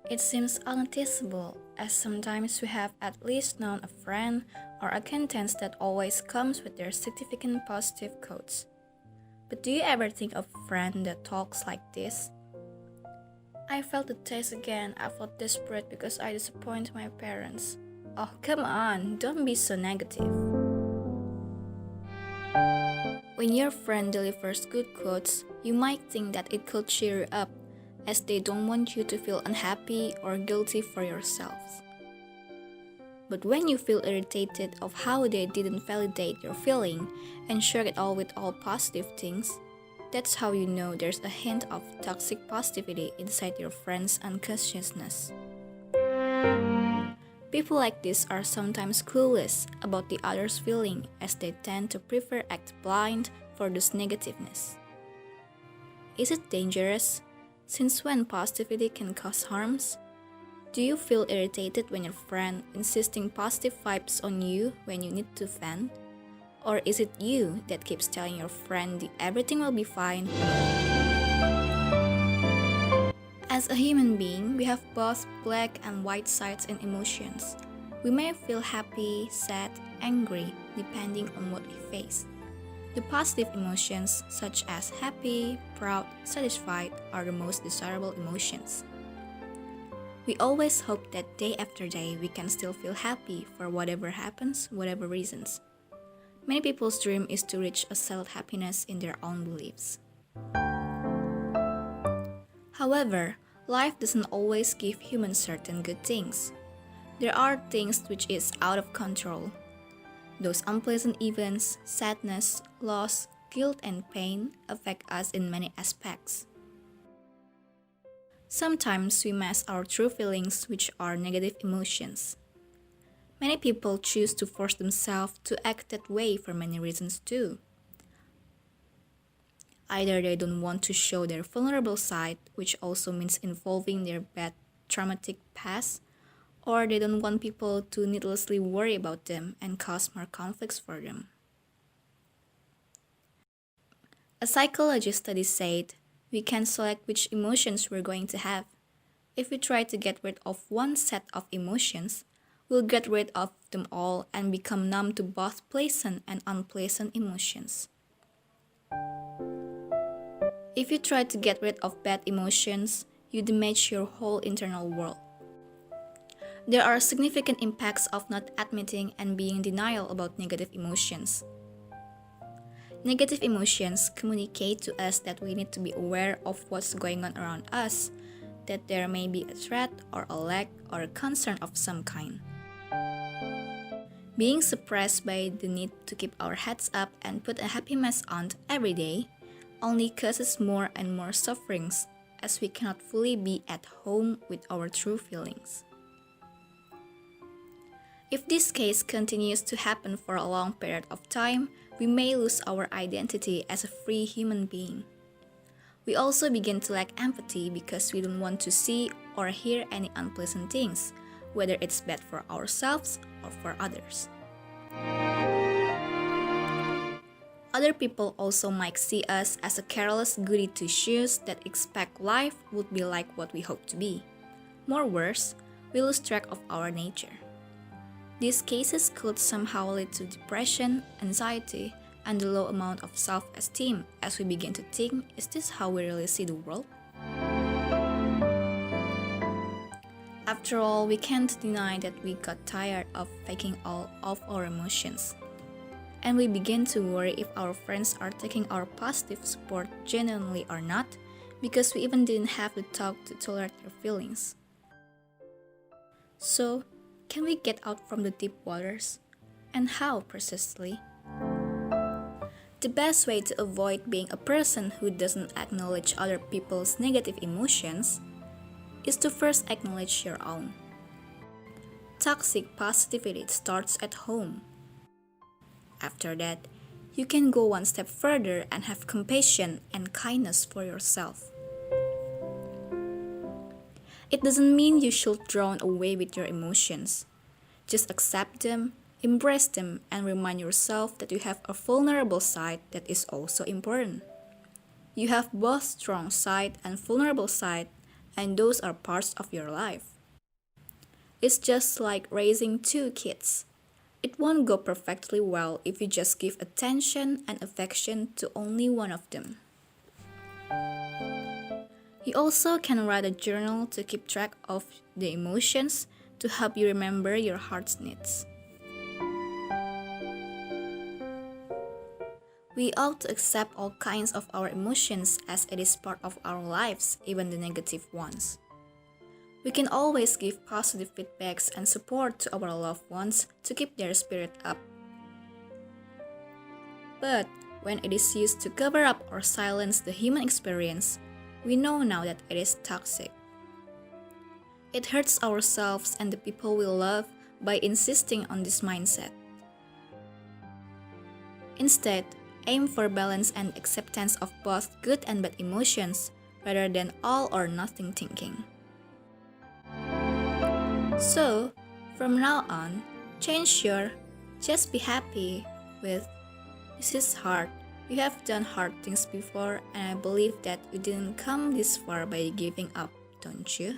It seems unnoticeable, as sometimes we have at least known a friend or acquaintance that always comes with their significant positive quotes. But do you ever think of a friend that talks like this? I felt the taste again. I felt desperate because I disappointed my parents. Oh, come on, don't be so negative. When your friend delivers good quotes, you might think that it could cheer you up, as they don't want you to feel unhappy or guilty for yourselves. But when you feel irritated of how they didn't validate your feeling and share it all with all positive things, that's how you know there's a hint of toxic positivity inside your friend's unconsciousness. People like this are sometimes clueless about the other's feeling as they tend to prefer act blind for this negativeness. Is it dangerous? Since when positivity can cause harms? Do you feel irritated when your friend insisting positive vibes on you when you need to vent? Or is it you that keeps telling your friend everything will be fine? As a human being, we have both black and white sides and emotions. We may feel happy, sad, angry, depending on what we face. The positive emotions, such as happy, proud, satisfied, are the most desirable emotions. We always hope that day after day we can still feel happy for whatever happens, whatever reasons. Many people's dream is to reach a settled happiness in their own beliefs. However, life doesn't always give humans certain good things. There are things which is out of control. Those unpleasant events, sadness, loss, guilt, and pain affect us in many aspects. Sometimes we mask our true feelings, which are negative emotions. Many people choose to force themselves to act that way for many reasons too. Either they don't want to show their vulnerable side, which also means involving their bad traumatic past, or they don't want people to needlessly worry about them and cause more conflicts for them. A psychology study said we can select which emotions we're going to have. If we try to get rid of one set of emotions, we'll get rid of them all and become numb to both pleasant and unpleasant emotions. If you try to get rid of bad emotions, you damage your whole internal world. There are significant impacts of not admitting and being in denial about negative emotions. Negative emotions communicate to us that we need to be aware of what's going on around us, that there may be a threat or a lack or a concern of some kind. Being suppressed by the need to keep our heads up and put a happy mask on every day only causes more and more sufferings as we cannot fully be at home with our true feelings. If this case continues to happen for a long period of time, we may lose our identity as a free human being. We also begin to lack empathy because we don't want to see or hear any unpleasant things, whether it's bad for ourselves or for others. Other people also might see us as a careless goody two-shoes that expect life would be like what we hope to be. More worse, we lose track of our nature. These cases could somehow lead to depression, anxiety, and a low amount of self-esteem as we begin to think, is this how we really see the world? After all, we can't deny that we got tired of faking all of our emotions. And we begin to worry if our friends are taking our positive support genuinely or not, because we even didn't have the talk to tolerate their feelings. So, can we get out from the deep waters? And how precisely? The best way to avoid being a person who doesn't acknowledge other people's negative emotions is to first acknowledge your own. Toxic positivity starts at home. After that, you can go one step further and have compassion and kindness for yourself. It doesn't mean you should drown away with your emotions. Just accept them, embrace them, and remind yourself that you have a vulnerable side that is also important. You have both strong side and vulnerable side and those are parts of your life. It's just like raising two kids. It won't go perfectly well if you just give attention and affection to only one of them. You also can write a journal to keep track of the emotions to help you remember your heart's needs. We ought to accept all kinds of our emotions as it is part of our lives, even the negative ones. We can always give positive feedbacks and support to our loved ones to keep their spirit up. But when it is used to cover up or silence the human experience, we know now that it is toxic. It hurts ourselves and the people we love by insisting on this mindset. Instead, aim for balance and acceptance of both good and bad emotions rather than all or nothing thinking. So, from now on, change your just be happy with this is hard. You have done hard things before, and I believe that you didn't come this far by giving up, don't you?